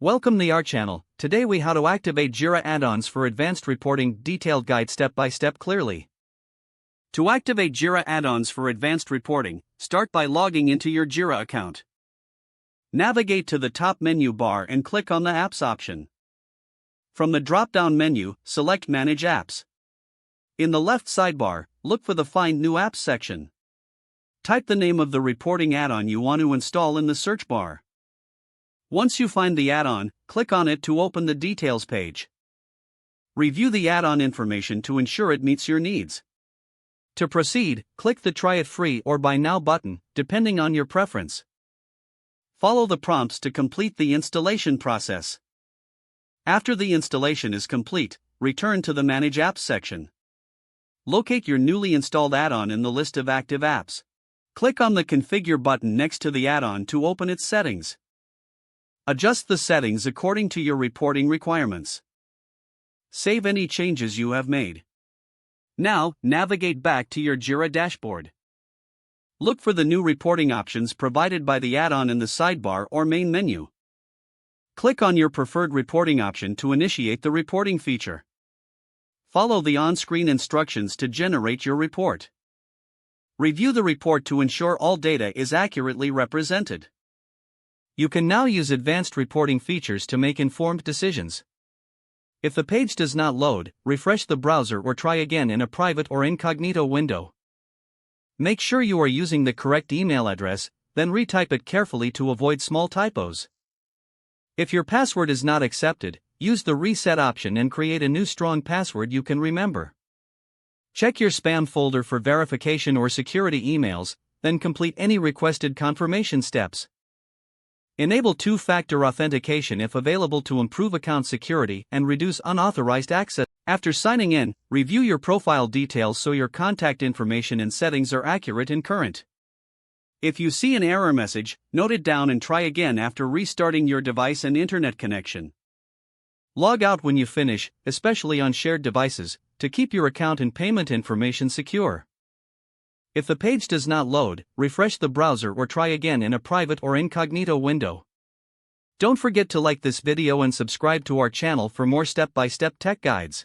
Welcome to our channel. Today we how to activate Jira add-ons for advanced reporting, detailed guide step by step clearly. To activate Jira add-ons for advanced reporting, start by logging into your Jira account. Navigate to the top menu bar and click on the Apps option. From the drop-down menu, select Manage Apps. In the left sidebar, look for the Find New Apps section. Type the name of the reporting add-on you want to install in the search bar. Once you find the add-on, click on it to open the details page. Review the add-on information to ensure it meets your needs. To proceed, click the Try It Free or Buy Now button, depending on your preference. Follow the prompts to complete the installation process. After the installation is complete, return to the Manage Apps section. Locate your newly installed add-on in the list of active apps. Click on the Configure button next to the add-on to open its settings. Adjust the settings according to your reporting requirements. Save any changes you have made. Now, navigate back to your Jira dashboard. Look for the new reporting options provided by the add-on in the sidebar or main menu. Click on your preferred reporting option to initiate the reporting feature. Follow the on-screen instructions to generate your report. Review the report to ensure all data is accurately represented. You can now use advanced reporting features to make informed decisions. If the page does not load, refresh the browser or try again in a private or incognito window. Make sure you are using the correct email address, then retype it carefully to avoid small typos. If your password is not accepted, use the reset option and create a new strong password you can remember. Check your spam folder for verification or security emails, then complete any requested confirmation steps. Enable two-factor authentication if available to improve account security and reduce unauthorized access. After signing in, review your profile details so your contact information and settings are accurate and current. If you see an error message, note it down and try again after restarting your device and internet connection. Log out when you finish, especially on shared devices, to keep your account and payment information secure. If the page does not load, refresh the browser or try again in a private or incognito window. Don't forget to like this video and subscribe to our channel for more step-by-step tech guides.